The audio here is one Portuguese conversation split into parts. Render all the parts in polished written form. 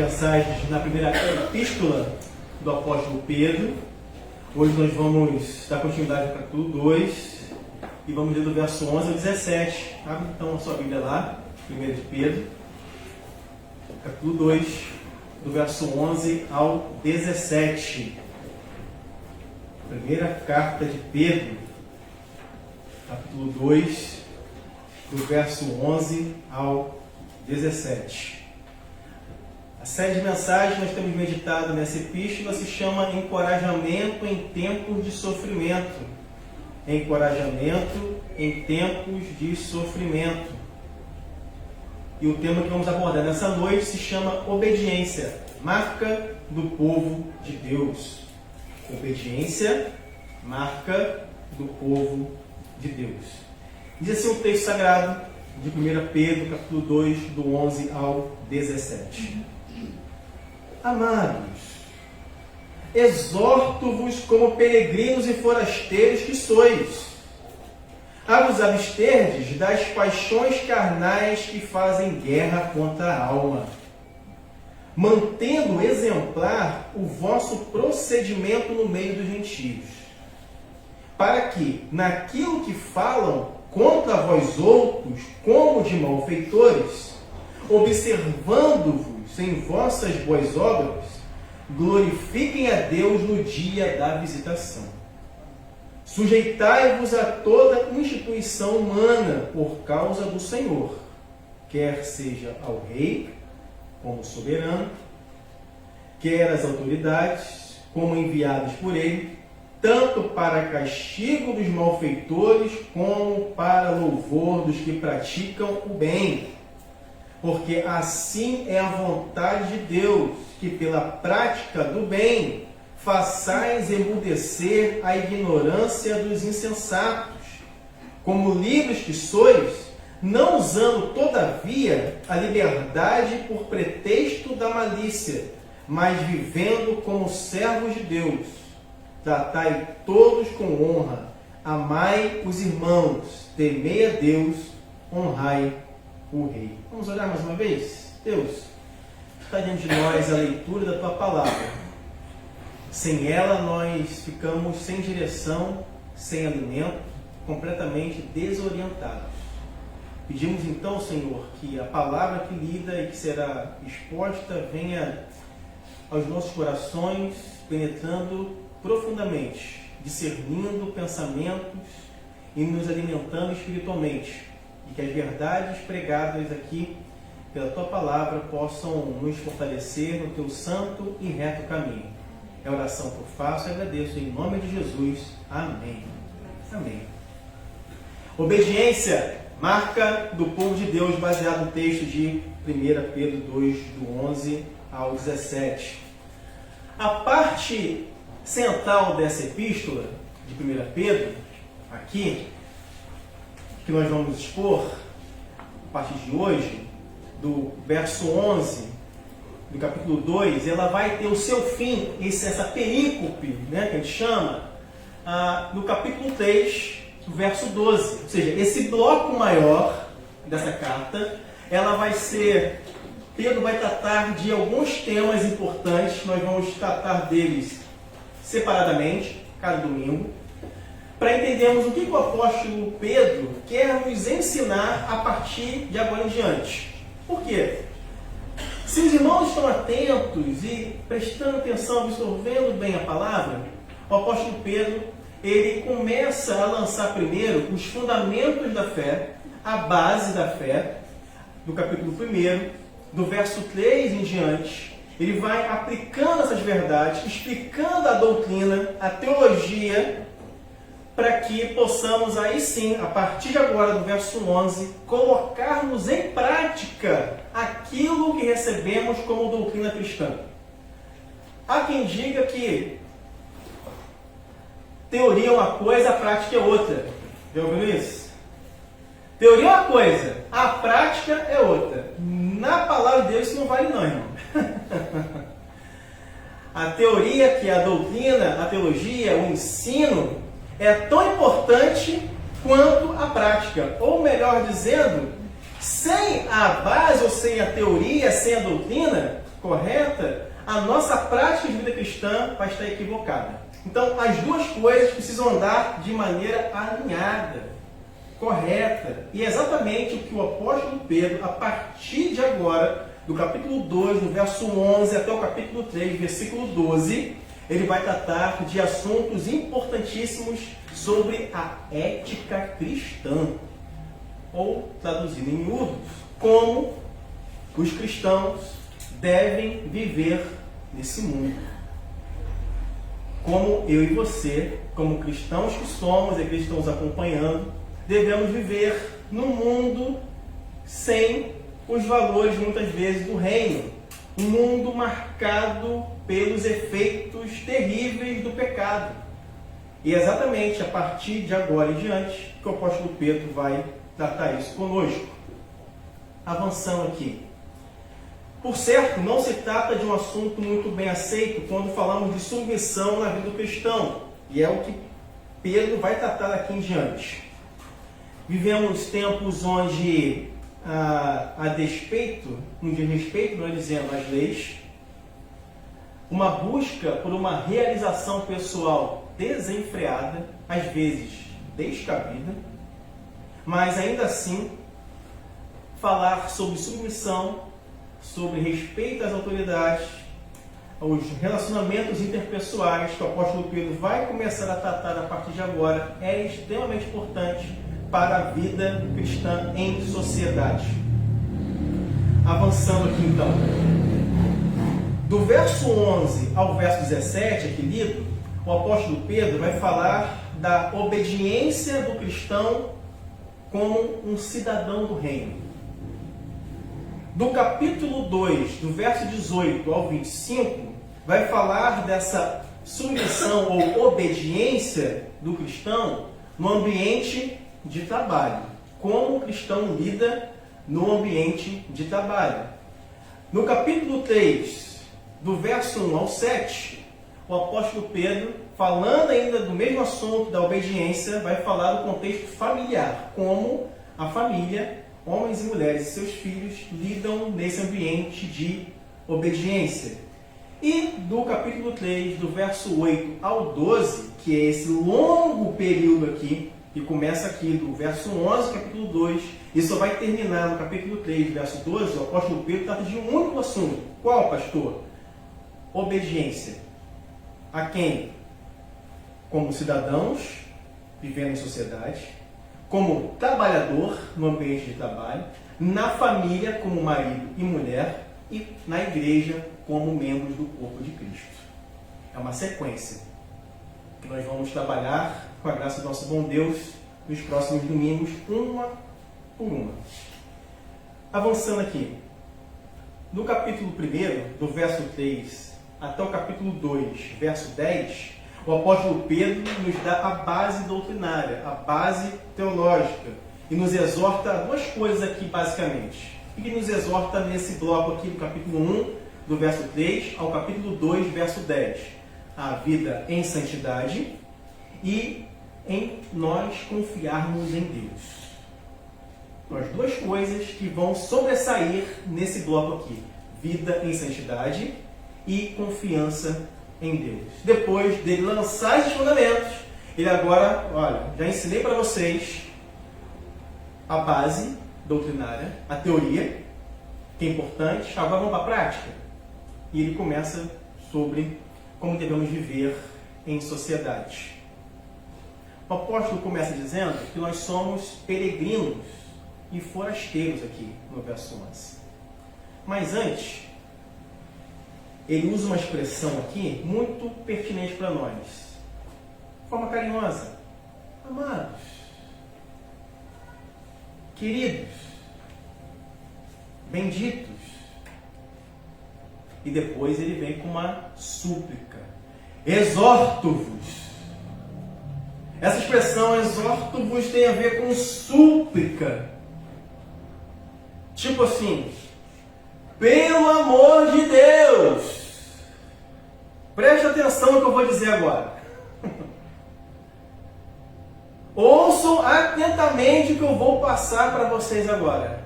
mensagens na primeira epístola do apóstolo Pedro. Hoje nós vamos dar continuidade ao capítulo 2 e vamos ler do verso 11 ao 17. Abre então a sua Bíblia lá, 1 de Pedro, capítulo 2, do verso 11 ao 17. Primeira carta de Pedro, capítulo 2, do verso 11 ao 17. A série de mensagens que nós temos meditado nessa epístola se chama Encorajamento em Tempos de Sofrimento. Encorajamento em Tempos de Sofrimento. E o tema que vamos abordar nessa noite se chama Obediência, marca do povo de Deus. Obediência, marca do povo de Deus. Diz assim o texto sagrado de 1 Pedro, capítulo 2, do 11 ao 17. Amados, exorto-vos como peregrinos e forasteiros que sois, a vos absterdes das paixões carnais que fazem guerra contra a alma, mantendo exemplar o vosso procedimento no meio dos gentios, para que, naquilo que falam contra vós outros, como de malfeitores, observando-vos em vossas boas obras, glorifiquem a Deus no dia da visitação. Sujeitai-vos a toda instituição humana por causa do Senhor, quer seja ao rei, como soberano, quer às autoridades, como enviados por ele, tanto para castigo dos malfeitores, como para louvor dos que praticam o bem. Porque assim é a vontade de Deus, que pela prática do bem façais emudecer a ignorância dos insensatos, como livres que sois, não usando todavia a liberdade por pretexto da malícia, mas vivendo como servos de Deus. Tratai todos com honra, amai os irmãos, temei a Deus, honrai o Rei. Vamos orar mais uma vez? Deus, está diante de nós a leitura da Tua Palavra. Sem ela nós ficamos sem direção, sem alimento, completamente desorientados. Pedimos então, Senhor, que a palavra que lida e que será exposta venha aos nossos corações, penetrando profundamente, discernindo pensamentos e nos alimentando espiritualmente. E que as verdades pregadas aqui pela Tua Palavra possam nos fortalecer no Teu santo e reto caminho. É a oração que eu faço e agradeço em nome de Jesus. Amém. Amém. Obediência, marca do povo de Deus, baseado no texto de 1 Pedro 2, do 11 ao 17. A parte central dessa epístola de 1 Pedro, aqui, que nós vamos expor a partir de hoje, do verso 11 do capítulo 2, ela vai ter o seu fim, essa perícope, né, que a gente chama, no capítulo 3, verso 12. Ou seja, esse bloco maior dessa carta, ela vai ser, Pedro vai tratar de alguns temas importantes, nós vamos tratar deles separadamente, cada domingo, para entendermos o que o apóstolo Pedro quer nos ensinar a partir de agora em diante. Por quê? Se os irmãos estão atentos e prestando atenção, absorvendo bem a palavra, o apóstolo Pedro, ele começa a lançar primeiro os fundamentos da fé, a base da fé, do capítulo 1, do verso 3 em diante. Ele vai aplicando essas verdades, explicando a doutrina, a teologia, para que possamos aí sim, a partir de agora, do verso 11, colocarmos em prática aquilo que recebemos como doutrina cristã. Há quem diga que teoria é uma coisa, a prática é outra. Já ouviu isso? Teoria é uma coisa, a prática é outra. Na palavra de Deus isso não vale não, irmão. A teoria, que é a doutrina, a teologia, o ensino, é tão importante quanto a prática. Ou melhor dizendo, sem a base ou sem a teoria, sem a doutrina, correta, a nossa prática de vida cristã vai estar equivocada. Então, as duas coisas precisam andar de maneira alinhada, correta. E é exatamente o que o apóstolo Pedro, a partir de agora, do capítulo 2, no verso 11 até o capítulo 3, versículo 12, ele vai tratar de assuntos importantíssimos sobre a ética cristã. Ou, traduzido em miúdos, como os cristãos devem viver nesse mundo. Como eu e você, como cristãos que somos e que estamos acompanhando, devemos viver num mundo sem os valores, muitas vezes, do reino. Um mundo marcado pelos efeitos terríveis do pecado. E é exatamente a partir de agora em diante que o apóstolo Pedro vai tratar isso conosco. Avançando aqui. Por certo, não se trata de um assunto muito bem aceito quando falamos de submissão na vida do cristão. E é o que Pedro vai tratar daqui em diante. Vivemos tempos onde, a despeito, no de respeito, não é dizendo, às leis, uma busca por uma realização pessoal desenfreada, às vezes descabida, mas ainda assim, falar sobre submissão, sobre respeito às autoridades, os relacionamentos interpessoais que o apóstolo Pedro vai começar a tratar a partir de agora, é extremamente importante para a vida cristã em sociedade. Avançando aqui então. Do verso 11 ao verso 17, aqui lido, o apóstolo Pedro vai falar da obediência do cristão como um cidadão do reino. Do capítulo 2, do verso 18 ao 25, vai falar dessa submissão ou obediência do cristão no ambiente de trabalho. Como o cristão lida no ambiente de trabalho. No capítulo 3, do verso 1 ao 7, o apóstolo Pedro, falando ainda do mesmo assunto da obediência, vai falar do contexto familiar, como a família, homens e mulheres e seus filhos lidam nesse ambiente de obediência. E do capítulo 3, do verso 8 ao 12, que é esse longo período aqui, que começa aqui do verso 11, capítulo 2, e só vai terminar no capítulo 3, verso 12, o apóstolo Pedro trata de um único assunto. Qual, pastor? Obediência. A quem? Como cidadãos, vivendo em sociedade, como trabalhador no ambiente de trabalho, na família como marido e mulher e na igreja como membros do corpo de Cristo. É uma sequência que nós vamos trabalhar com a graça do nosso bom Deus nos próximos domingos, uma por uma. Avançando aqui. No capítulo 1, do verso 3 até o capítulo 2, verso 10, o apóstolo Pedro nos dá a base doutrinária, a base teológica, e nos exorta a duas coisas aqui, basicamente. O que nos exorta nesse bloco aqui, do capítulo 1, do verso 3 ao capítulo 2, verso 10? A vida em santidade e em nós confiarmos em Deus. São as duas coisas que vão sobressair nesse bloco aqui. Vida em santidade e confiança em Deus. Depois dele lançar esses fundamentos, ele agora, olha, já ensinei para vocês a base doutrinária, a teoria, que é importante, agora vamos para a prática. E ele começa sobre como devemos viver em sociedade. O apóstolo começa dizendo que nós somos peregrinos e forasteiros aqui no verso 11. Mas antes, ele usa uma expressão aqui muito pertinente para nós. De forma carinhosa. Amados, queridos, benditos. E depois ele vem com uma súplica. Exorto-vos. Essa expressão exorto-vos tem a ver com súplica. Tipo assim, pelo amor de Deus, preste atenção no que eu vou dizer agora. Ouçam atentamente o que eu vou passar para vocês agora.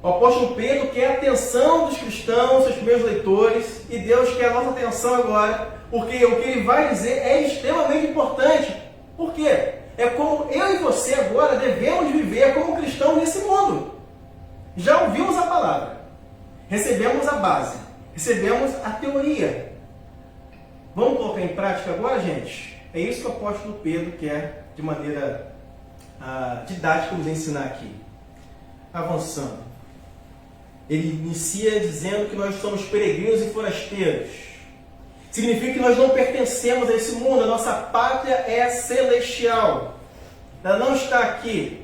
O apóstolo Pedro quer a atenção dos cristãos, seus primeiros leitores, e Deus quer a nossa atenção agora, porque o que ele vai dizer é extremamente importante. Por quê? É como eu e você agora devemos viver como cristãos nesse mundo. Já ouvimos a palavra, recebemos a base, recebemos a teoria. Vamos colocar em prática agora, gente? É isso que o apóstolo Pedro quer, de maneira didática, nos ensinar aqui. Avançando. Ele inicia dizendo que nós somos peregrinos e forasteiros. Significa que nós não pertencemos a esse mundo, a nossa pátria é celestial. Ela não está aqui.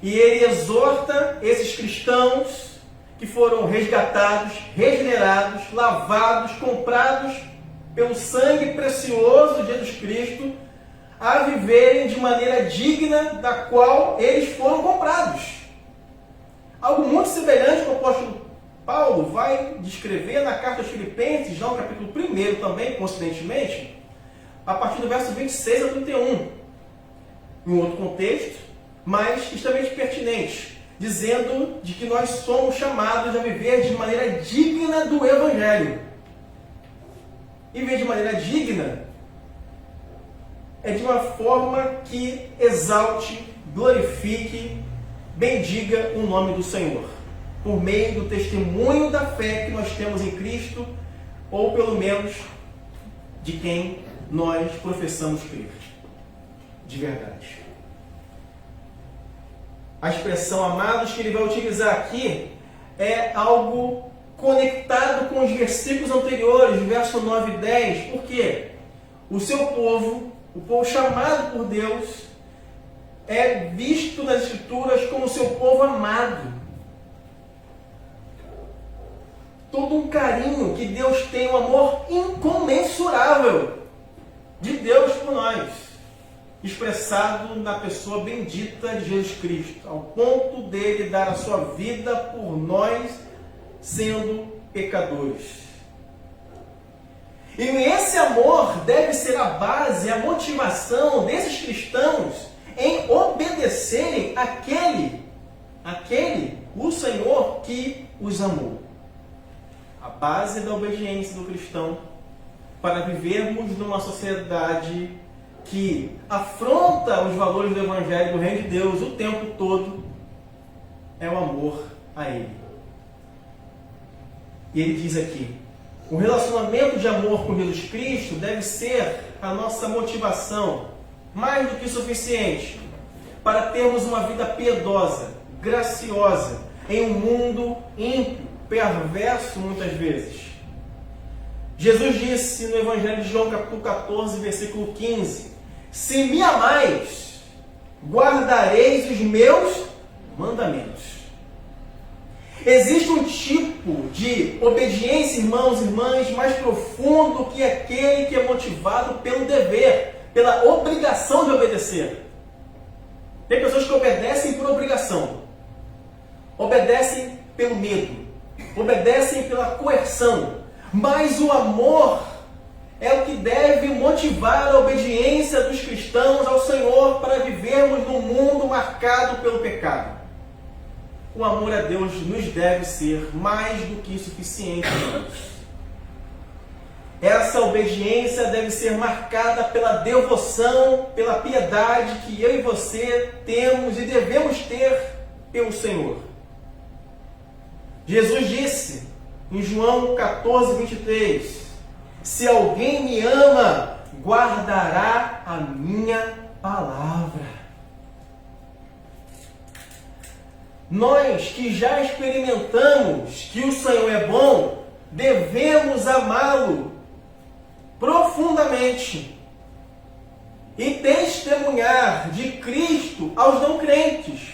E ele exorta esses cristãos que foram resgatados, regenerados, lavados, comprados pelo sangue precioso de Jesus Cristo, a viverem de maneira digna da qual eles foram comprados. Algo muito semelhante que o apóstolo Paulo vai descrever na carta aos Filipenses, já no capítulo 1 também, coincidentemente, a partir do verso 26 a 31. Em um outro contexto, mas extremamente pertinente, dizendo de que nós somos chamados a viver de maneira digna do Evangelho. E viver de maneira digna é de uma forma que exalte, glorifique, bendiga o nome do Senhor, por meio do testemunho da fé que nós temos em Cristo, ou pelo menos de quem nós professamos crer, de verdade. A expressão amados que ele vai utilizar aqui é algo conectado com os versículos anteriores, verso 9 e 10, porque o seu povo, o povo chamado por Deus, é visto nas Escrituras como seu povo amado. Todo um carinho que Deus tem, um amor incomensurável de Deus por nós, expressado na pessoa bendita de Jesus Cristo, ao ponto dele dar a sua vida por nós, sendo pecadores. E esse amor deve ser a base, a motivação desses cristãos em obedecerem o Senhor que os amou. A base da obediência do cristão para vivermos numa sociedade que afronta os valores do Evangelho do Reino de Deus o tempo todo é o amor a Ele. E ele diz aqui, o relacionamento de amor com Jesus Cristo deve ser a nossa motivação mais do que suficiente para termos uma vida piedosa, graciosa, em um mundo ímpio, perverso muitas vezes. Jesus disse no Evangelho de João, capítulo 14, versículo 15, se me amais, guardareis os meus mandamentos. Existe um tipo de obediência, irmãos e irmãs, mais profundo que aquele que é motivado pelo dever, pela obrigação de obedecer. Tem pessoas que obedecem por obrigação, obedecem pelo medo, obedecem pela coerção, mas o amor é o que deve motivar a obediência dos cristãos ao Senhor para vivermos num mundo marcado pelo pecado. O amor a Deus nos deve ser mais do que suficiente. Essa obediência deve ser marcada pela devoção, pela piedade que eu e você temos e devemos ter pelo Senhor. Jesus disse em João 14, 23, se alguém me ama, guardará a minha palavra. Nós que já experimentamos que o Senhor é bom, devemos amá-lo profundamente e testemunhar de Cristo aos não crentes,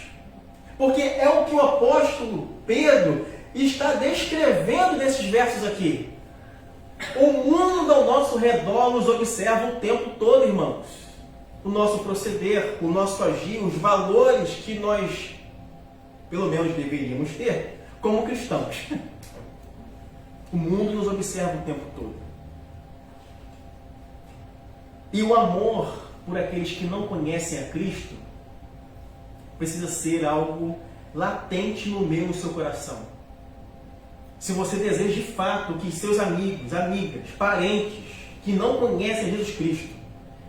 porque é o que o apóstolo Pedro está descrevendo nesses versos aqui. O mundo ao nosso redor nos observa o tempo todo, irmãos. O nosso proceder, o nosso agir, os valores que nós pelo menos deveríamos ter como cristãos. O mundo nos observa o tempo todo. E o amor por aqueles que não conhecem a Cristo precisa ser algo latente no meu e no seu coração. Se você deseja de fato que seus amigos, amigas, parentes que não conhecem Jesus Cristo,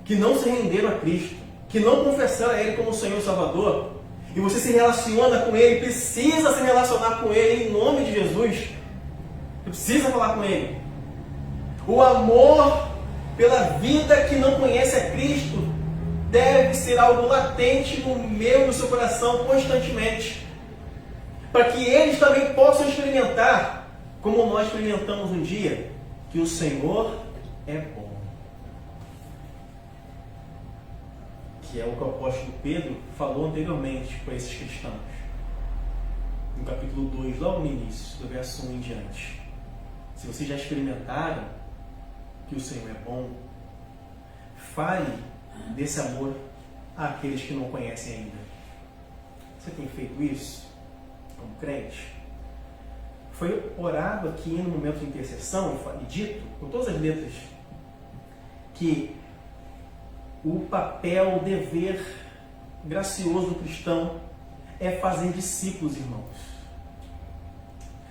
que não se renderam a Cristo, que não confessaram a Ele como Senhor e Salvador, e você se relaciona com Ele, precisa se relacionar com Ele em nome de Jesus, você precisa falar com Ele. O amor pela vida que não conhece a Cristo deve ser algo latente no meu e no seu coração constantemente, para que eles também possam experimentar, como nós experimentamos um dia, que o Senhor é bom. Que é o que o apóstolo Pedro falou anteriormente para esses cristãos. No capítulo 2, logo no início, do verso 1 em diante. Se vocês já experimentaram que o Senhor é bom, fale desse amor àqueles que não conhecem ainda. Você tem feito isso como crente? Foi orado aqui no momento de intercessão e dito, com todas as letras, que o papel, o dever gracioso do cristão é fazer discípulos, irmãos.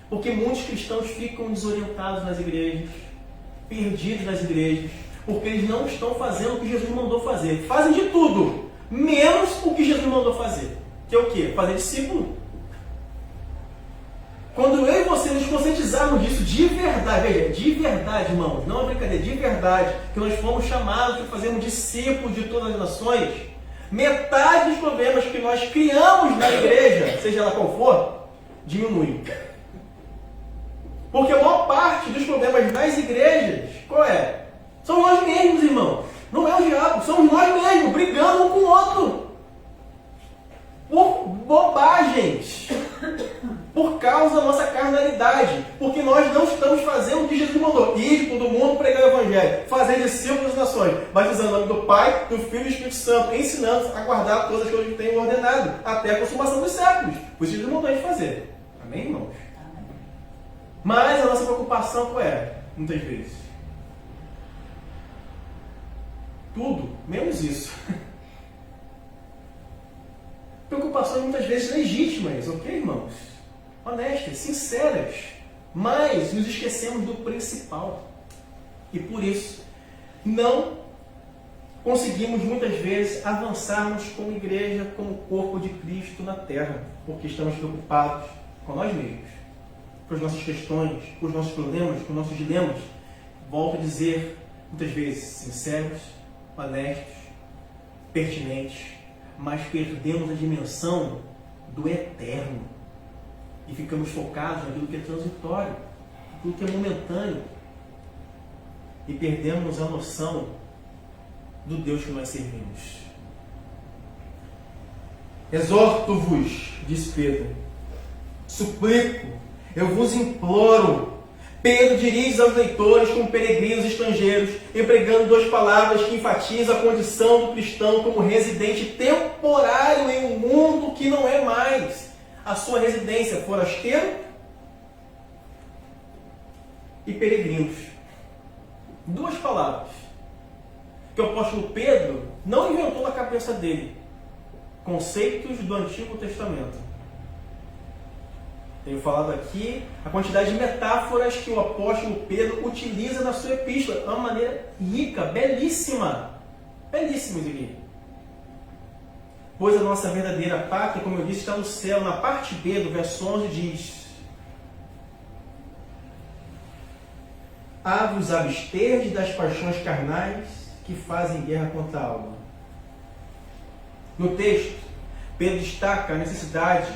Porque muitos cristãos ficam desorientados nas igrejas, perdidos nas igrejas, porque eles não estão fazendo o que Jesus mandou fazer. Fazem de tudo, menos o que Jesus mandou fazer. Que é o quê? Fazer discípulo. Quando eu e você nos conscientizarmos disso de verdade, veja, de verdade, irmãos, não é brincadeira, de verdade, que nós fomos chamados para fazermos discípulos de todas as nações, metade dos problemas que nós criamos na igreja, seja ela qual for, diminui. Porque a maior parte dos problemas nas igrejas, qual é? São nós mesmos, irmãos. Não é o diabo, somos nós mesmos, brigando um com o outro. Por bobagens. Por causa da nossa carnalidade. Porque nós não estamos fazendo o que Jesus mandou. Ir por todo mundo, pregar o Evangelho. Fazer discípulos das nações. Batizando o nome do Pai, do Filho e do Espírito Santo. Ensinando a guardar todas as coisas que tem ordenado. Até a consumação dos séculos. Por isso Jesus mandou a gente fazer. Amém, irmãos? Mas a nossa preocupação qual é? Muitas vezes. Tudo, menos isso. Preocupações muitas vezes legítimas, ok, irmãos? Honestas, sinceras, mas nos esquecemos do principal. E por isso, não conseguimos muitas vezes avançarmos como igreja, como corpo de Cristo na terra, porque estamos preocupados com nós mesmos, com as nossas questões, com os nossos problemas, com os nossos dilemas. Volto a dizer, muitas vezes, sinceros, honestos, pertinentes, mas perdemos a dimensão do eterno e ficamos focados naquilo que é transitório, naquilo que é momentâneo, e perdemos a noção do Deus que nós servimos. Exorto-vos, diz Pedro, suplico, eu vos imploro. Pedro dirige aos leitores como peregrinos estrangeiros, empregando duas palavras que enfatizam a condição do cristão como residente temporário em um mundo que não é mais a sua residência, forasteiro e peregrinos. Duas palavras que o apóstolo Pedro não inventou na cabeça dele. Conceitos do Antigo Testamento. Tenho falado aqui a quantidade de metáforas que o apóstolo Pedro utiliza na sua epístola. É uma maneira rica, belíssima. Belíssima isso aqui. Pois a nossa verdadeira pátria, como eu disse, está no céu. Na parte B do verso 11 diz: a vos absterdes das paixões carnais que fazem guerra contra a alma. No texto, Pedro destaca a necessidade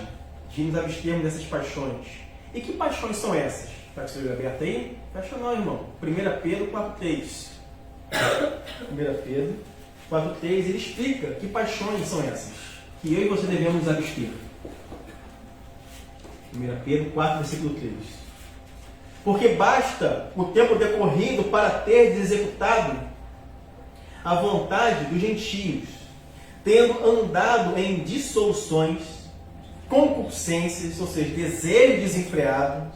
de nos abstermos dessas paixões. E que paixões são essas? Está com o seu aberto aí? Fecha não, irmão. 1 Pedro 4,3. 1 Pedro 4,3, ele explica que paixões são essas que eu e você devemos nos abster. 1 Pedro 4, versículo 3. Porque basta o tempo decorrido para ter executado a vontade dos gentios, tendo andado em dissoluções, concupiscências, ou seja, desejo desenfreado,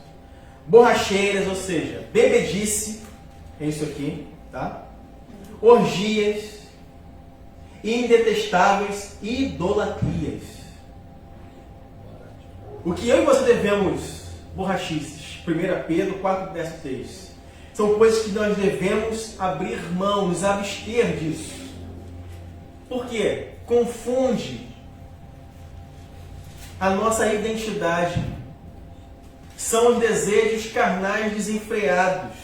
borracheiras, ou seja, bebedice, é isso aqui, tá? Orgias, indetestáveis idolatrias. O que eu e você devemos, borrachices, 1 Pedro 4,10, são coisas que nós devemos abrir mão, nos abster disso. Por quê? Confunde a nossa identidade. São os desejos carnais desenfreados.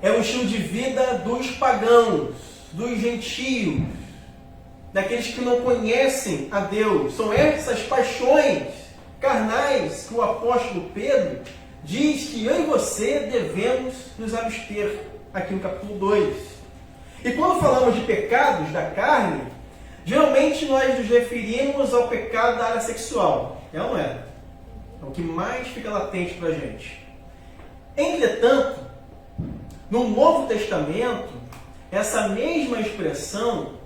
É o estilo de vida dos pagãos, dos gentios, daqueles que não conhecem a Deus. São essas paixões carnais que o apóstolo Pedro diz que eu e você devemos nos abster, aqui no capítulo 2. E quando falamos de pecados da carne, geralmente nós nos referimos ao pecado da área sexual. É ou não é? É o que mais fica latente para a gente. Entretanto, no Novo Testamento, essa mesma expressão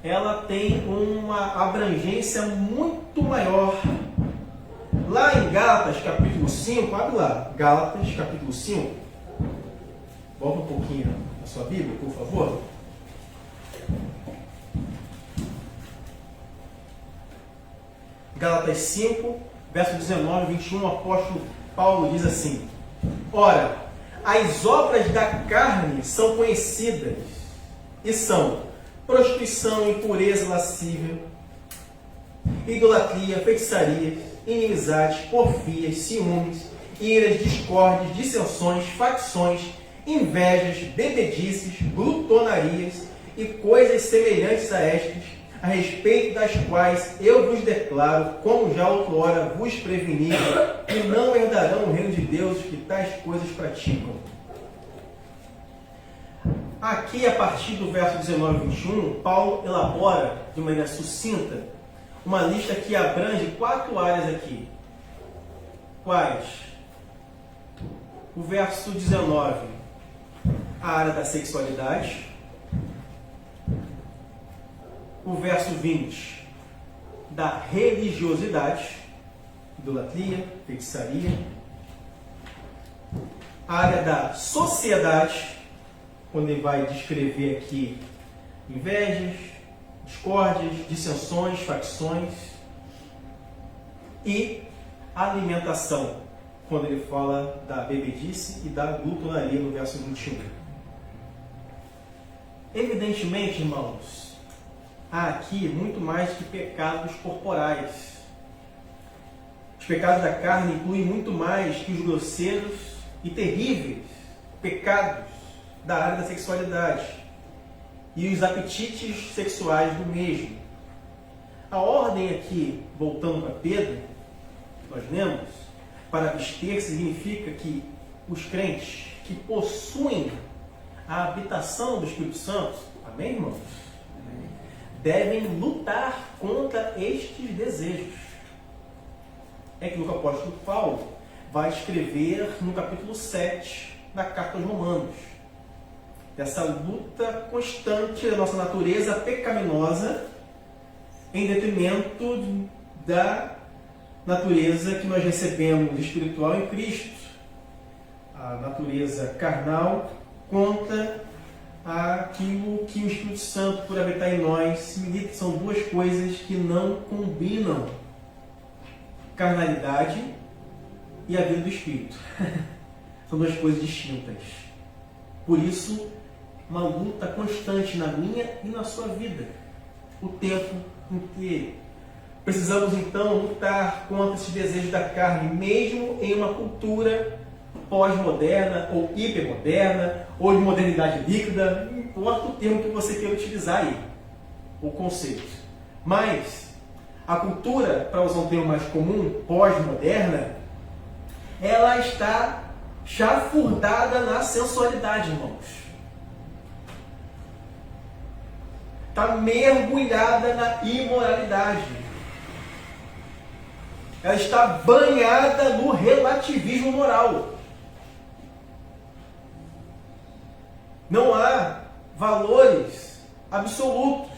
ela tem uma abrangência muito maior. Lá em Gálatas, capítulo 5, abre lá, Gálatas, capítulo 5. Volta um pouquinho a sua Bíblia, por favor. Gálatas 5, verso 19 e 21, o apóstolo Paulo diz assim: ora, as obras da carne são conhecidas e são prostituição, impureza, lascívia, idolatria, feitiçarias, inimizades, porfias, ciúmes, iras, discórdias, dissensões, facções, invejas, bebedices, glutonarias e coisas semelhantes a estas, a respeito das quais eu vos declaro, como já outrora vos preveni, que não herdarão o reino de Deus que tais coisas praticam. Aqui, a partir do verso 19 e 21, Paulo elabora de maneira sucinta uma lista que abrange 4 áreas aqui. Quais? O verso 19, a área da sexualidade. O verso 20, da religiosidade, idolatria, feitiçaria. A área da sociedade, quando ele vai descrever aqui invejas, discórdias, dissensões, facções. E a alimentação, quando ele fala da bebedice e da glutonaria, no verso 21. Evidentemente, irmãos, há aqui muito mais que pecados corporais. Os pecados da carne incluem muito mais que os grosseiros e terríveis pecados da área da sexualidade e os apetites sexuais do mesmo. A ordem aqui, voltando para Pedro, nós lemos, para abster significa que os crentes que possuem a habitação do Espírito Santo, amém, irmãos? Devem lutar contra estes desejos. É que o apóstolo Paulo vai escrever no capítulo 7 da carta aos Romanos. Essa luta constante da nossa natureza pecaminosa em detrimento da natureza que nós recebemos espiritual em Cristo. A natureza carnal contra aquilo que o Espírito Santo, por habitar em nós, milita. São duas coisas que não combinam. Carnalidade e a vida do Espírito. São duas coisas distintas. Por isso, uma luta constante na minha e na sua vida, o tempo inteiro. Precisamos então lutar contra esses desejos da carne, mesmo em uma cultura pós-moderna ou hipermoderna, ou de modernidade líquida, não importa o termo que você queira utilizar aí, o conceito. Mas a cultura, para usar um termo mais comum, pós-moderna, ela está chafurdada na sensualidade, irmãos. Está mergulhada na imoralidade. Ela está banhada no relativismo moral. Não há valores absolutos.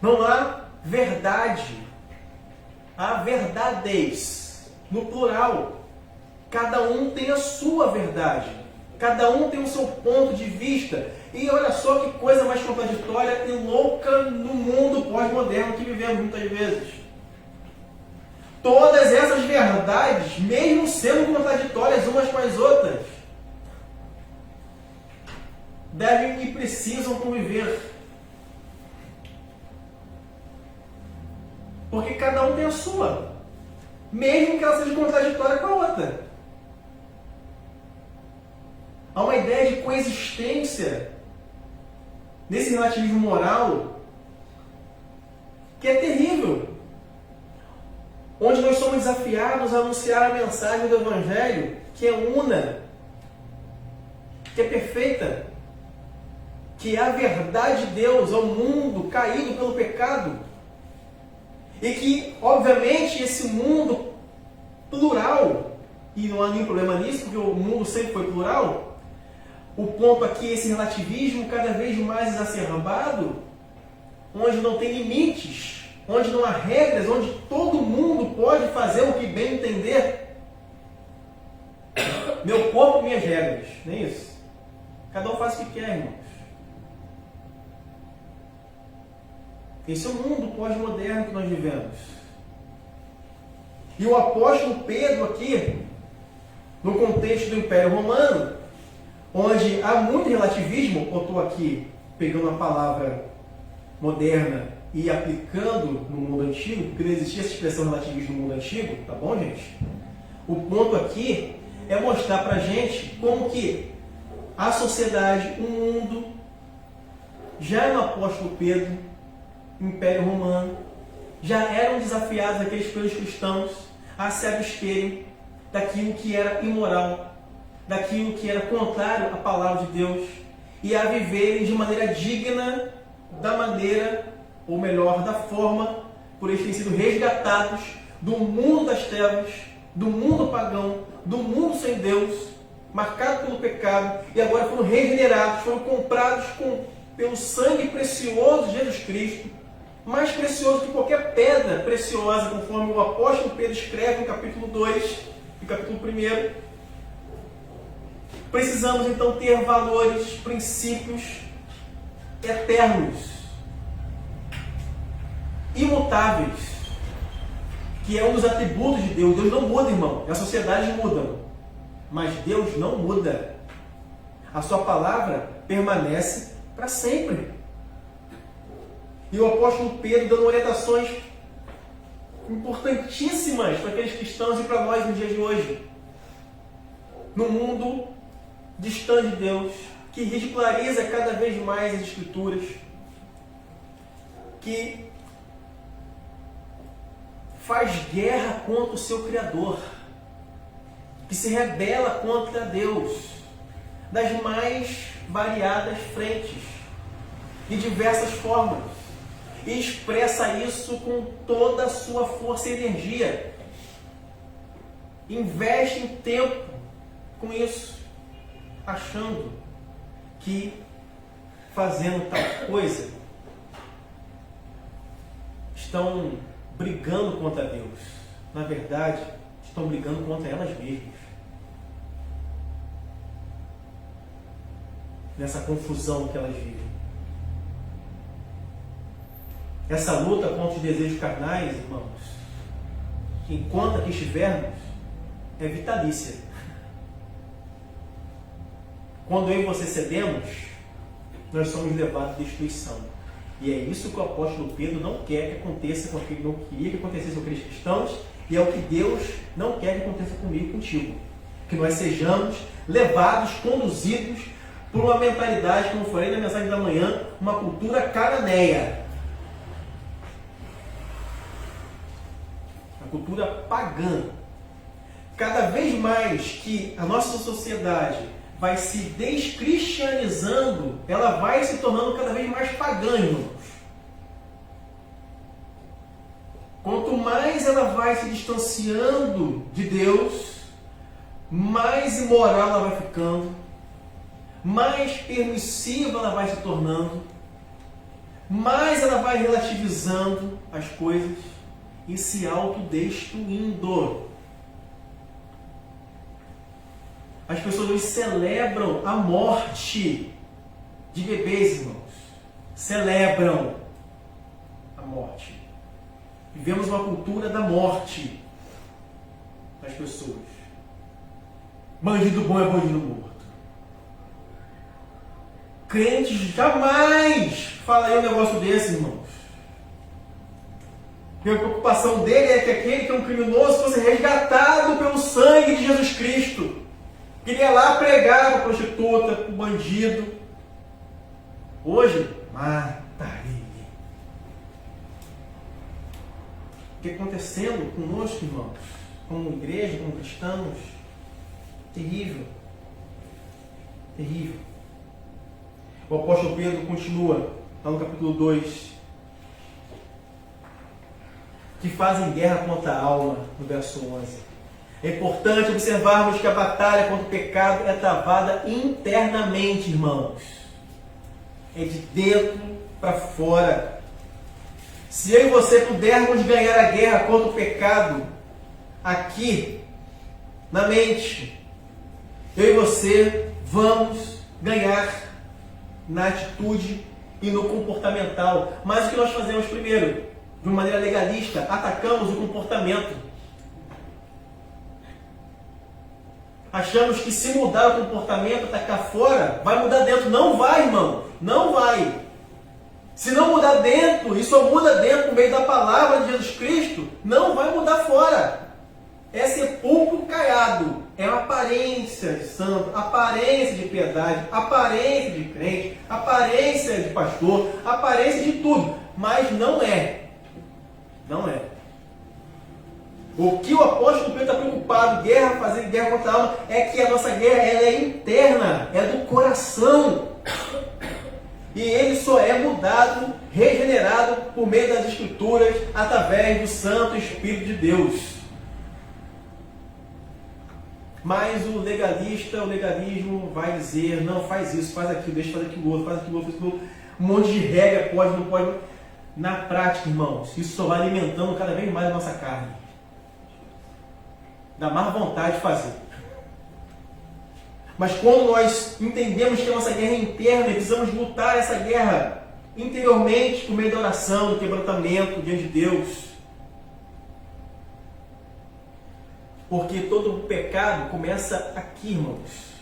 Não há verdade. Há verdades, no plural. Cada um tem a sua verdade. Cada um tem o seu ponto de vista. E olha só que coisa mais contraditória e louca no mundo pós-moderno que vivemos muitas vezes. todas essas verdades, mesmo sendo contraditórias umas com as outras, devem e precisam conviver. Porque cada um tem a sua, mesmo que ela seja contraditória com a outra. Há uma ideia de coexistência nesse relativismo moral que é terrível, onde nós somos desafiados a anunciar a mensagem do Evangelho que é una, que é perfeita, que é a verdade de Deus ao mundo caído pelo pecado. E que, obviamente, esse mundo plural, e não há nenhum problema nisso, porque o mundo sempre foi plural, o ponto aqui é esse relativismo cada vez mais exacerbado, onde não tem limites, onde não há regras, onde todo mundo pode fazer o que bem entender. Meu corpo, minhas regras, não é isso? Cada um faz o que quer, irmãos. Esse é o mundo pós-moderno que nós vivemos. E o apóstolo Pedro aqui, no contexto do Império Romano, onde há muito relativismo, eu estou aqui pegando a palavra moderna e aplicando no mundo antigo, porque não existia essa expressão relativismo no mundo antigo, tá bom, gente? O ponto aqui é mostrar pra gente como que a sociedade, o mundo, já no apóstolo Pedro, Império Romano, já eram desafiados aqueles pelos cristãos a se absterem daquilo que era imoral, daquilo que era contrário à palavra de Deus e a viverem de maneira digna da maneira, ou melhor, da forma por eles terem sido resgatados do mundo das trevas, do mundo pagão, do mundo sem Deus, marcado pelo pecado, e agora foram regenerados, foram comprados pelo sangue precioso de Jesus Cristo, mais precioso que qualquer pedra preciosa, conforme o apóstolo Pedro escreve no capítulo 2 e capítulo 1. Precisamos então ter valores, princípios eternos, imutáveis, que é um dos atributos de Deus. Deus não muda, irmão. As sociedades mudam, mas Deus não muda. A sua palavra permanece para sempre. E o apóstolo Pedro dando orientações importantíssimas para aqueles cristãos e para nós no dia de hoje. No mundo distante de Deus, que ridiculariza cada vez mais as Escrituras, que faz guerra contra o seu Criador, que se rebela contra Deus, das mais variadas frentes, de diversas formas, e expressa isso com toda a sua força e energia. Investe em tempo com isso, achando que fazendo tal coisa estão brigando contra Deus. Na verdade, estão brigando contra elas mesmas. Nessa confusão que elas vivem. Essa luta contra os desejos carnais, irmãos, enquanto aqui estivermos, é vitalícia. Quando eu e você cedemos, nós somos levados à destruição. E é isso que o apóstolo Pedro não quer que aconteça com aquele, não queria que acontecesse com aqueles cristãos, e é o que Deus não quer que aconteça comigo e contigo. Que nós sejamos levados, conduzidos por uma mentalidade, como eu falei na mensagem da manhã, uma cultura cananeia. A cultura pagã. Cada vez mais que a nossa sociedade vai se descristianizando, ela vai se tornando cada vez mais pagã, irmãos. Quanto mais ela vai se distanciando de Deus, mais imoral ela vai ficando, mais permissiva ela vai se tornando, mais ela vai relativizando as coisas e se autodestruindo. As pessoas hoje celebram a morte de bebês, irmãos. Celebram a morte. Vivemos uma cultura da morte. nas pessoas. Bandido bom é bandido morto. Crente jamais falaria um negócio desse, irmãos. A preocupação dele é que aquele que é um criminoso fosse resgatado pelo sangue de Jesus Cristo. Queria lá pregar para a prostituta, para o bandido. Hoje, mata ele. O que está acontecendo conosco, irmãos? Como igreja, como cristãos? Terrível. Terrível. O apóstolo Pedro continua, lá no capítulo 2, que fazem guerra contra a alma, no verso 11. É importante observarmos que a batalha contra o pecado é travada internamente, irmãos. É de dentro para fora. Se eu e você pudermos ganhar a guerra contra o pecado aqui, na mente, eu e você vamos ganhar na atitude e no comportamental. Mas o que nós fazemos primeiro? De uma maneira legalista, atacamos o comportamento. Achamos que se mudar o comportamento, atacar fora, vai mudar dentro. Não vai, irmão. Não vai. Se não mudar dentro, e só muda dentro por meio da palavra de Jesus Cristo, não vai mudar fora. É sepulcro caiado. É uma aparência de santo, aparência de piedade, aparência de crente, aparência de pastor, aparência de tudo. Mas não é. Não é. O que o apóstolo Pedro está preocupado, fazer guerra contra a alma, é que a nossa guerra ela é interna, é do coração. E ele só é mudado, regenerado por meio das Escrituras, através do Santo Espírito de Deus. Mas o legalismo vai dizer, não, faz isso, faz aquilo, deixa fazer aquilo outro, faz aquilo outro, faz aquilo outro. Um monte de regra, pode, não pode. Na prática, irmãos, isso só vai alimentando cada vez mais a nossa carne. Dá mais vontade de fazer. Mas quando nós entendemos que a nossa guerra é interna e precisamos lutar essa guerra interiormente por meio da oração, do quebrantamento diante de Deus. Porque todo o pecado começa aqui, irmãos.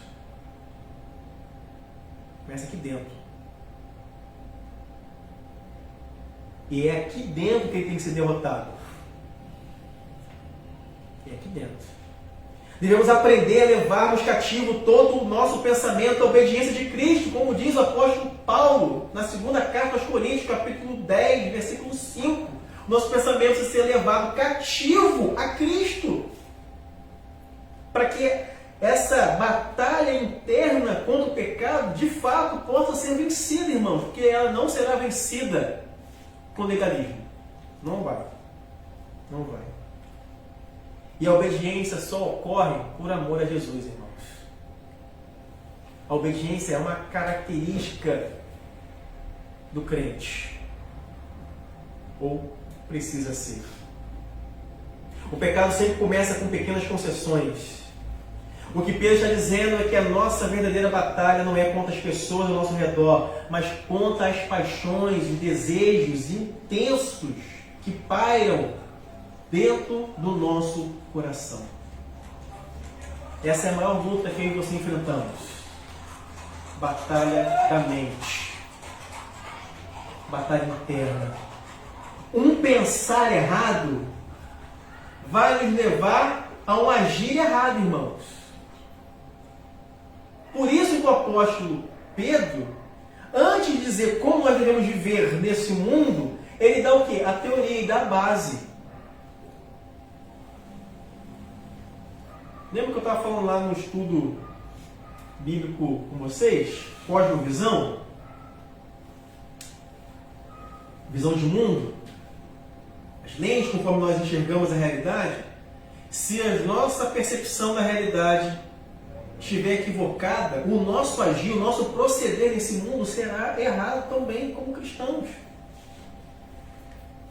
Começa aqui dentro. E é aqui dentro que ele tem que ser derrotado. É aqui dentro. Devemos aprender a levarmos cativo todo o nosso pensamento à obediência de Cristo, como diz o apóstolo Paulo, na segunda carta aos Coríntios, capítulo 10, versículo 5. Nosso pensamento precisa ser levado cativo a Cristo. Para que essa batalha interna contra o pecado, de fato, possa ser vencida, irmãos. Porque ela não será vencida com legalismo. Não vai. Não vai. E a obediência só ocorre por amor a Jesus, irmãos. A obediência é uma característica do crente. Ou precisa ser. O pecado sempre começa com pequenas concessões. O que Pedro está dizendo é que a nossa verdadeira batalha não é contra as pessoas ao nosso redor, mas contra as paixões e desejos intensos que pairam dentro do nosso coração. Essa é a maior luta que eu e você enfrentamos. Batalha da mente. Batalha interna. Um pensar errado vai nos levar a um agir errado, irmãos. Por isso que o apóstolo Pedro, antes de dizer como nós devemos viver nesse mundo, ele dá o quê? A teoria e dá a base. Lembra que eu estava falando lá no estudo bíblico com vocês? Cosmovisão? Visão de mundo? As lentes conforme nós enxergamos a realidade? Se a nossa percepção da realidade estiver equivocada, o nosso agir, o nosso proceder nesse mundo será errado também como cristãos.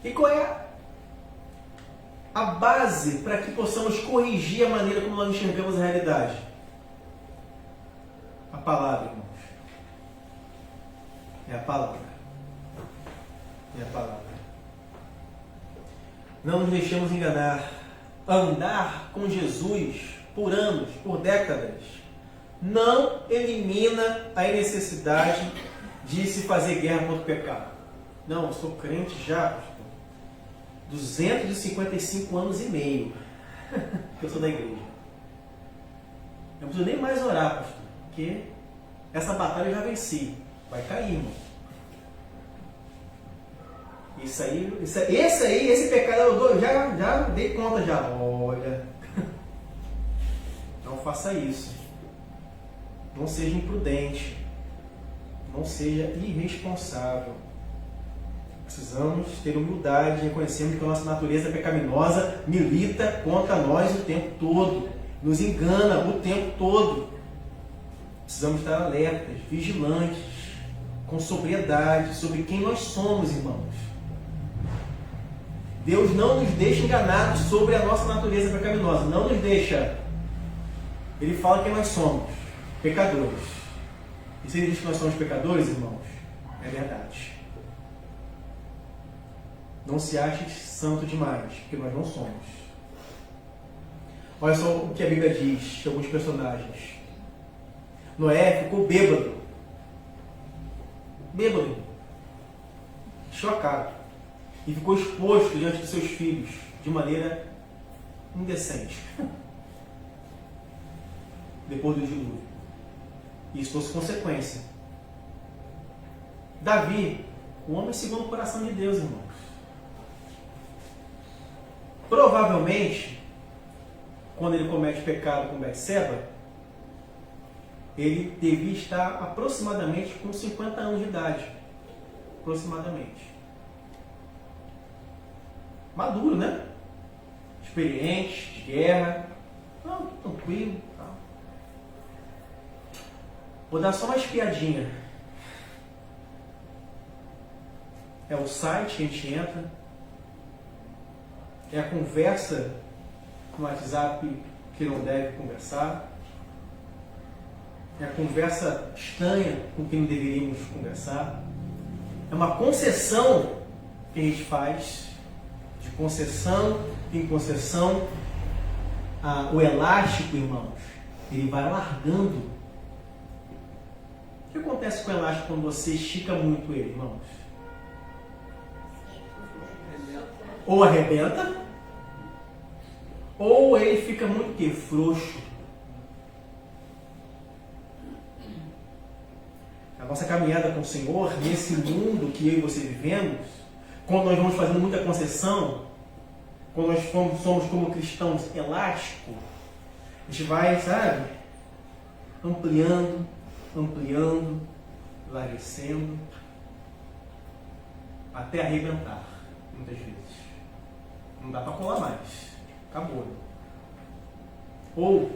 E qual é a base para que possamos corrigir a maneira como nós enxergamos a realidade? A palavra, irmãos. É a palavra. É a palavra. Não nos deixemos enganar. andar com Jesus por anos, por décadas, não elimina a necessidade de se fazer guerra contra o pecado. Não, eu sou crente já, pastor. 255 anos e meio que eu sou da igreja. Eu não preciso nem mais orar, pastor, porque essa batalha eu já venci. Vai cair, irmão. Esse pecado eu já dei conta já. Olha, não faça isso. Não seja imprudente. Não seja irresponsável. Precisamos ter humildade, reconhecendo que a nossa natureza pecaminosa milita contra nós o tempo todo. Nos engana o tempo todo. Precisamos estar alertas, vigilantes, com sobriedade sobre quem nós somos, irmãos. Deus não nos deixa enganados sobre a nossa natureza pecaminosa. Não nos deixa. Ele fala que nós somos pecadores. E se ele diz que nós somos pecadores, irmãos, é verdade. Não se ache santo demais, porque nós não somos. Olha só o que a Bíblia diz de alguns personagens. Noé ficou bêbado. Bêbado. Chocado. E ficou exposto diante de seus filhos de maneira indecente. Depois do dilúvio. E isso trouxe consequência. Davi, o homem segundo o coração de Deus, irmãos. Provavelmente, quando ele comete pecado com Betseba, ele devia estar aproximadamente com 50 anos de idade. Aproximadamente. Maduro, né? Experiente, de guerra. Não, tranquilo. Tá. Vou dar só uma espiadinha. É o site que a gente entra. É a conversa no WhatsApp que não deve conversar. É a conversa estranha com quem não deveríamos conversar. É uma concessão que a gente faz. De concessão em concessão. O elástico, irmãos, ele vai largando. O que acontece com o elástico quando você estica muito ele, irmãos? Ou arrebenta, ou ele fica muito que frouxo. A nossa caminhada com o Senhor, nesse mundo que eu e você vivemos, quando nós vamos fazendo muita concessão, quando nós somos como cristãos elásticos, a gente vai, sabe, ampliando, larguecendo, até arrebentar, muitas vezes. Não dá para colar mais. Acabou. Ou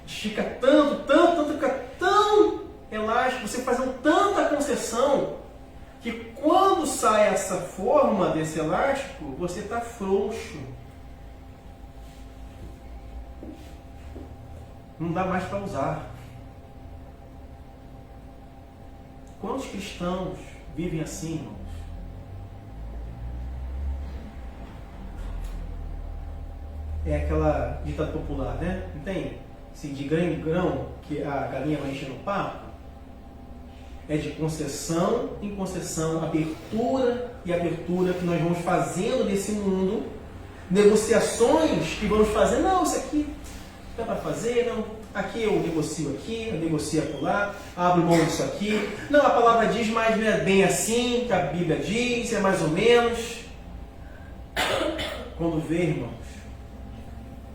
estica tanto, fica tão elástico, você fazendo tanta concessão, que quando sai essa forma desse elástico, você está frouxo. Não dá mais para usar. Quantos cristãos vivem assim, irmãos? É aquela ditado popular, né? Não tem? Assim, de grão em grão, que a galinha vai enchendo o papo. É de concessão em concessão, abertura e abertura que nós vamos fazendo nesse mundo. Negociações que vamos fazer. Não, isso aqui dá para fazer, não. Aqui eu negocio acolá, abro mão disso aqui. Não, a palavra diz, mas não é bem assim que a Bíblia diz, é mais ou menos. Quando vê, irmãos,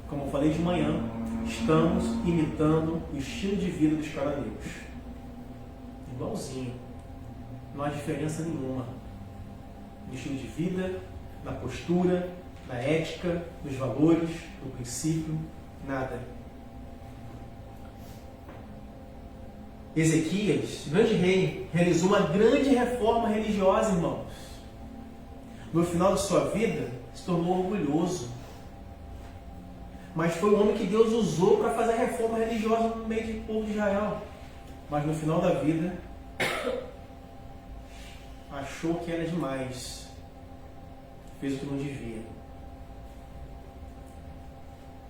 como eu falei de manhã, estamos imitando o estilo de vida dos caraneiros. Igualzinho. Não há diferença nenhuma. No estilo de vida, na postura, na ética, nos valores, no princípio, nada. Ezequias, grande rei, realizou uma grande reforma religiosa, irmãos. No final de sua vida, se tornou orgulhoso. Mas foi o homem que Deus usou para fazer a reforma religiosa no meio do povo de Israel. Mas no final da vida, achou que era demais. Fez o que não devia.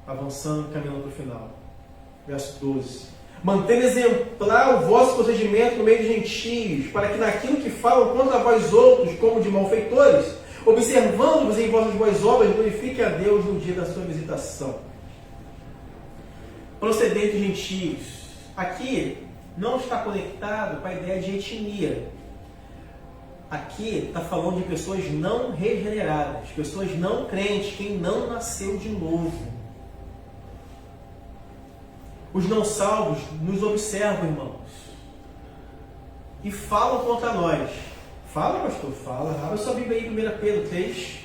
Avançando, caminhando para o final. Verso 12. Mantendo exemplar o vosso procedimento no meio dos gentios, para que naquilo que falam contra vós outros, como de malfeitores, observando-vos em vossas boas obras, glorifique a Deus no dia da sua visitação. Procedente dos gentios. Aqui não está conectado com a ideia de etnia. Aqui está falando de pessoas não regeneradas, pessoas não crentes, quem não nasceu de novo. Os não salvos nos observam, irmãos, e falam contra nós. Fala, pastor, fala. Abra sua Bíblia aí, 1 Pedro 3,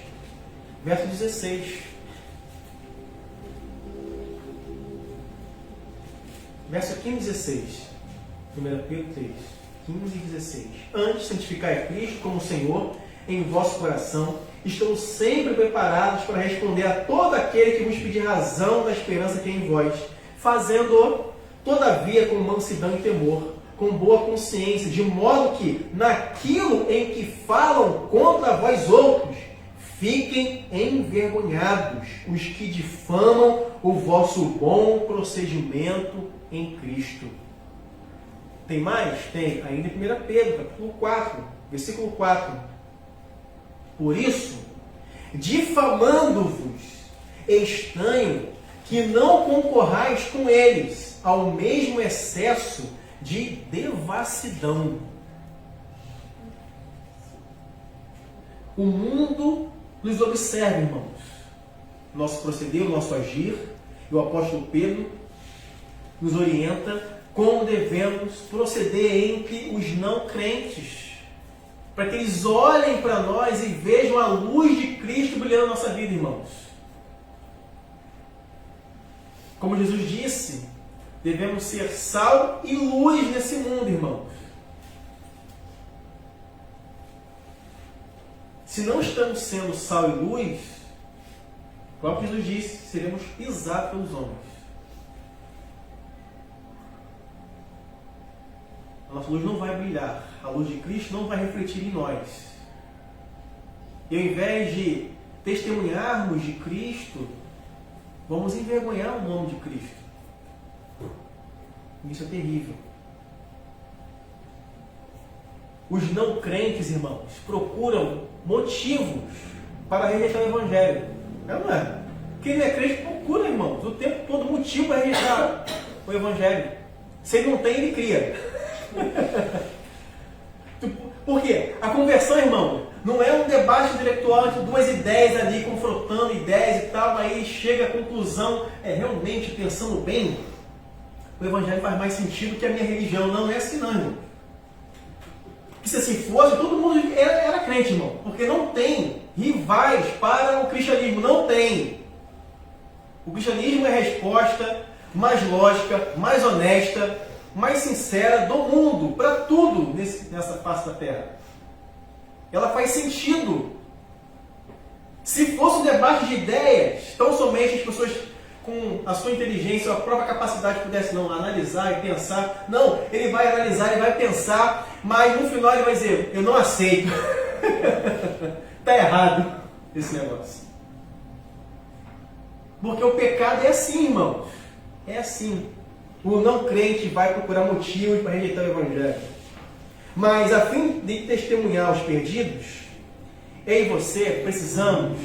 verso 16. Verso 15 e 16. 1 Pedro 3, 15 e 16. Antes, santificai a Cristo como Senhor em vosso coração. Estou sempre preparados para responder a todo aquele que vos pedir razão da esperança que é em vós, fazendo-o, todavia, com mansidão e temor, com boa consciência, de modo que, naquilo em que falam contra vós outros, fiquem envergonhados os que difamam o vosso bom procedimento em Cristo. Tem mais? Tem. Ainda em 1 Pedro, capítulo 4, versículo 4. Por isso, difamando-vos, estranho que não concorrais com eles ao mesmo excesso de devassidão. O mundo nos observa, irmãos. Nosso proceder, o nosso agir. E o apóstolo Pedro nos orienta como devemos proceder entre os não crentes, para que eles olhem para nós e vejam a luz de Cristo brilhando na nossa vida, irmãos. Como Jesus disse, devemos ser sal e luz nesse mundo, irmãos. Se não estamos sendo sal e luz, o próprio Jesus disse, seremos pisados pelos homens. A nossa luz não vai brilhar, a luz de Cristo não vai refletir em nós. E ao invés de testemunharmos de Cristo, vamos envergonhar o nome de Cristo. Isso é terrível. Os não crentes, irmãos, procuram motivos para rejeitar o Evangelho. Não é? Quem não é crente procura, irmãos, o tempo todo motivo para rejeitar o Evangelho. Se ele não tem, ele cria. Por quê? A conversão, irmão, não é um debate intelectual entre duas ideias ali, confrontando ideias e tal, aí chega à conclusão, realmente, pensando bem, o Evangelho faz mais sentido que a minha religião. Não é assim não, irmão. Porque se assim fosse, todo mundo era crente, irmão. Porque não tem rivais para o cristianismo. Não tem. O cristianismo é a resposta mais lógica, mais honesta, mais sincera do mundo, para tudo nessa face da terra. Ela faz sentido. Se fosse um debate de ideias, tão somente as pessoas com a sua inteligência, a própria capacidade pudessem não analisar e pensar. Não, ele vai analisar, ele vai pensar, mas no final ele vai dizer, eu não aceito. Está errado esse negócio. Porque o pecado é assim, irmãos. É assim. O não crente vai procurar motivos para rejeitar o Evangelho. Mas, a fim de testemunhar os perdidos, eu e você precisamos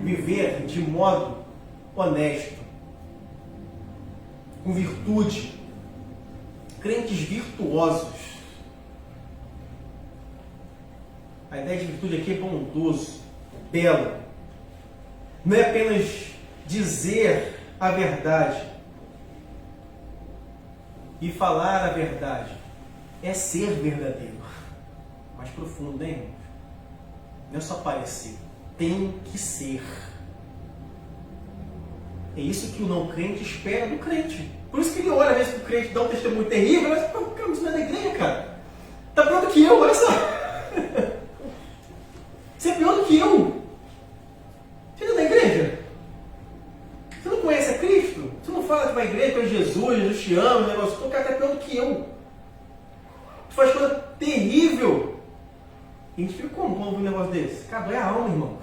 viver de modo honesto, com virtude, crentes virtuosos. A ideia de virtude aqui é bondoso, belo. Não é apenas dizer a verdade e falar a verdade, é ser verdadeiro. Mais profundo, né, irmão? Não é só parecer, tem que ser. É isso que o não crente espera do crente. Por isso que ele olha às vezes para o crente, dá um testemunho terrível, mas cara, isso não é da igreja, cara. Está pior do que eu, olha só. Você é pior do que eu. Você não é da igreja? Você não conhece a Cristo? Você não fala que vai à igreja, que é Jesus te ama, o negócio todo, o cara está pior do que eu. Tu faz coisa terrível. E a gente fica como quando ouve um negócio desse? Cara, dói a alma, irmão.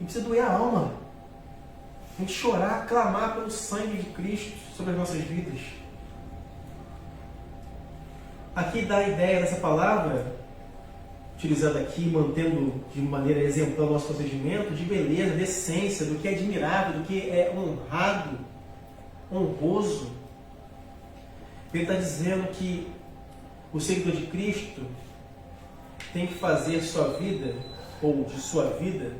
E precisa doer a alma. A gente chorar, clamar pelo sangue de Cristo sobre as nossas vidas. Aqui dá a ideia dessa palavra, utilizada aqui, mantendo de maneira exemplar o nosso procedimento, de beleza, de essência, do que é admirável, do que é honrado, honroso. Ele está dizendo que o seguidor de Cristo tem que fazer sua vida, ou de sua vida,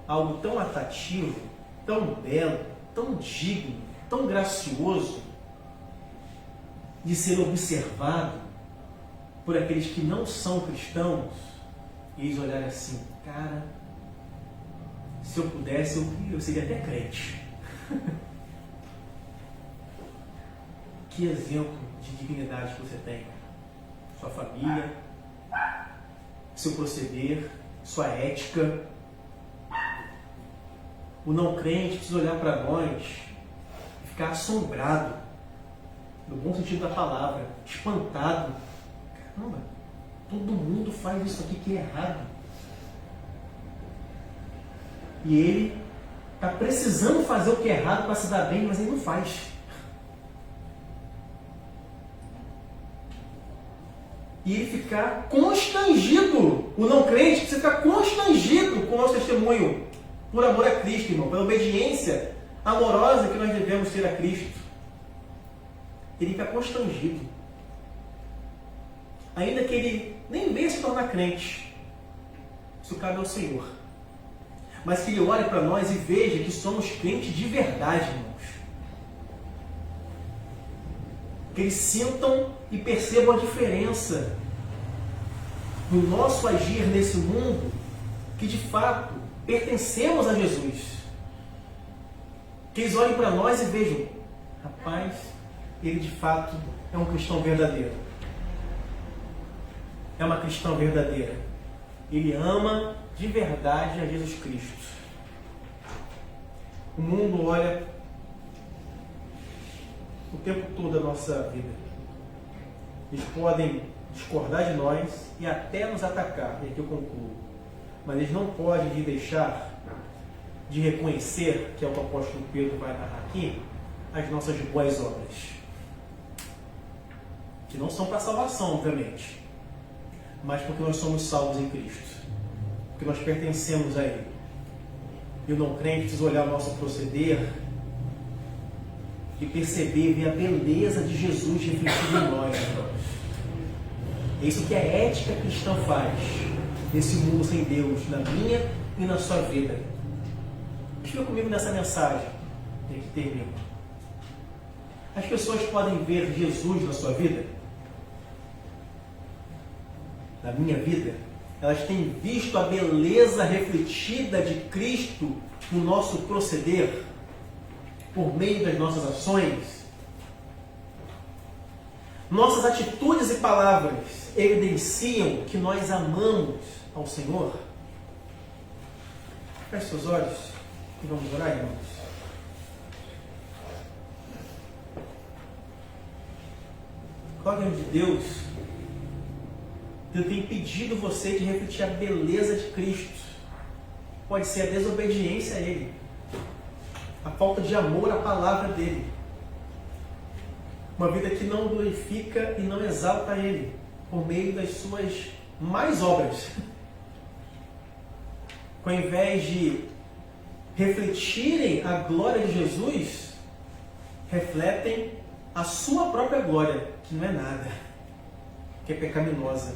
algo tão atrativo, tão belo, tão digno, tão gracioso, de ser observado por aqueles que não são cristãos, e eles olharem assim, cara, se eu pudesse, eu seria até crente. Que exemplo de dignidade que você tem. Sua família, seu proceder, sua ética. O não crente precisa olhar para nós e ficar assombrado, no bom sentido da palavra, espantado. Caramba, todo mundo faz isso aqui que é errado. E ele está precisando fazer o que é errado para se dar bem, mas ele não faz. E ele ficar constrangido. O não crente precisa ficar constrangido com o nosso testemunho por amor a Cristo, irmão, pela obediência amorosa que nós devemos ter a Cristo. Ele fica constrangido. Ainda que ele nem venha se tornar crente. Isso cabe ao Senhor. Mas que ele olhe para nós e veja que somos crentes de verdade, irmãos. Que eles sintam e percebam a diferença no nosso agir nesse mundo, que de fato pertencemos a Jesus. Que eles olhem para nós e vejam, rapaz, ele de fato é um cristão verdadeiro. É uma cristã verdadeira. Ele ama de verdade a Jesus Cristo. O mundo olha o tempo todo a nossa vida. Eles podem discordar de nós e até nos atacar, e aqui eu concluo. Mas eles não podem deixar de reconhecer, que é o que o apóstolo Pedro vai narrar aqui, as nossas boas obras. Que não são para salvação, obviamente, mas porque nós somos salvos em Cristo. Porque nós pertencemos a Ele. E o não crente precisa olhar o nosso proceder e perceber, ver a beleza de Jesus refletida em nós, irmãos. É isso que a ética cristã faz nesse mundo sem Deus, na minha e na sua vida. Fica comigo nessa mensagem que termina. As pessoas podem ver Jesus na sua vida, na minha vida. Elas têm visto a beleza refletida de Cristo no nosso proceder, por meio das nossas ações. Nossas atitudes e palavras evidenciam que nós amamos ao Senhor. Feche seus olhos e vamos orar, irmãos. Glória de Deus, Deus tem impedido você de refletir a beleza de Cristo. Pode ser a desobediência a Ele, a falta de amor à palavra dEle. Uma vida que não glorifica e não exalta Ele, por meio das suas más obras. Ao invés de refletirem a glória de Jesus, refletem a sua própria glória, que não é nada, que é pecaminosa.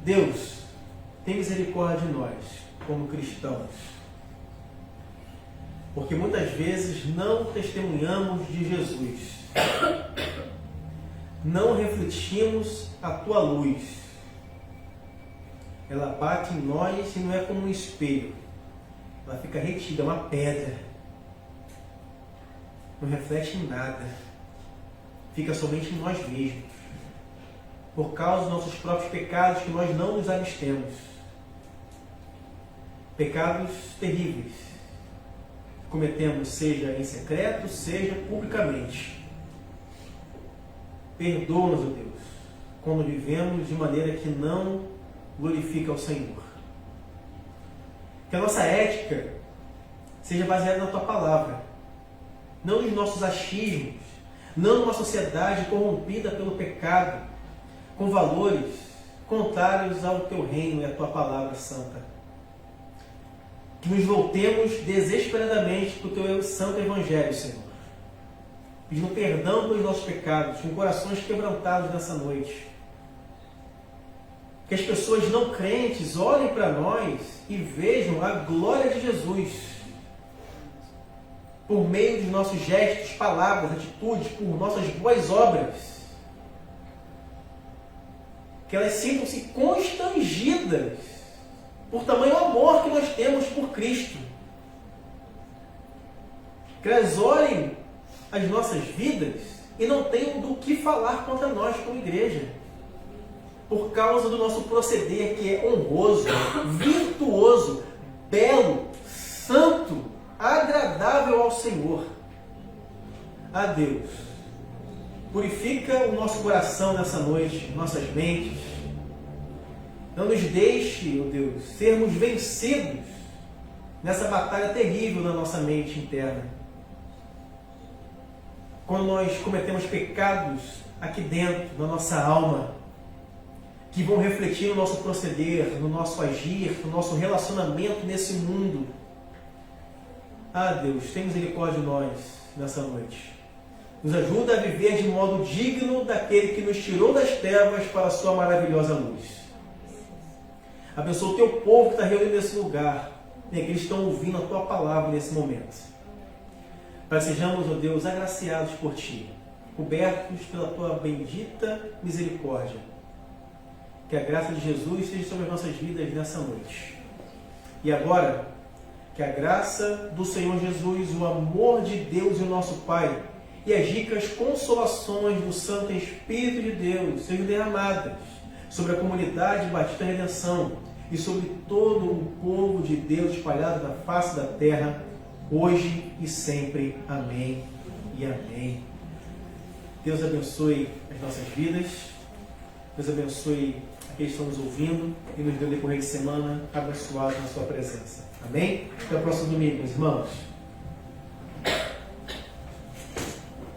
Deus, tem misericórdia de nós, como cristãos, porque muitas vezes não testemunhamos de Jesus, não refletimos a Tua luz. Ela bate em nós e não é como um espelho, ela fica retida, é uma pedra, não reflete em nada, fica somente em nós mesmos, por causa dos nossos próprios pecados que nós não nos abstemos. Pecados terríveis, cometemos, seja em secreto, seja publicamente. Perdoa-nos, ó Deus, quando vivemos de maneira que não glorifica ao Senhor. Que a nossa ética seja baseada na Tua palavra, não nos nossos achismos, não numa sociedade corrompida pelo pecado, com valores contrários ao Teu reino e à Tua palavra santa. Que nos voltemos desesperadamente para o Teu santo Evangelho, Senhor, pedindo perdão pelos nossos pecados, com corações quebrantados nessa noite. Que as pessoas não crentes olhem para nós e vejam a glória de Jesus por meio dos nossos gestos, palavras, atitudes, por nossas boas obras. Que elas sintam-se constrangidas por tamanho amor que nós temos por Cristo. Que elas olhem as nossas vidas e não tenham do que falar contra nós como igreja, por causa do nosso proceder que é honroso, virtuoso, belo, santo, agradável ao Senhor. A Deus, purifica o nosso coração nessa noite, nossas mentes. Não nos deixe, ó Deus, sermos vencidos nessa batalha terrível na nossa mente interna. Quando nós cometemos pecados aqui dentro, na nossa alma, que vão refletir no nosso proceder, no nosso agir, no nosso relacionamento nesse mundo. Ah, Deus, tem misericórdia de nós nessa noite. Nos ajuda a viver de modo digno daquele que nos tirou das trevas para a sua maravilhosa luz. Abençoa o Teu povo que está reunido nesse lugar, né, que eles estão ouvindo a Tua palavra nesse momento. Para que sejamos, ó Deus, agraciados por Ti, cobertos pela Tua bendita misericórdia. Que a graça de Jesus esteja sobre as nossas vidas nessa noite. E agora, que a graça do Senhor Jesus, o amor de Deus e o nosso Pai, e as ricas consolações do Santo Espírito de Deus sejam derramadas sobre a comunidade Batista Redenção e sobre todo o povo de Deus espalhado na face da terra, hoje e sempre. Amém e amém. Deus abençoe as nossas vidas. Deus abençoe aqueles que estão nos ouvindo e nos dê um decorrer de semana abençoado na sua presença. Amém? Até o próximo domingo, meus irmãos.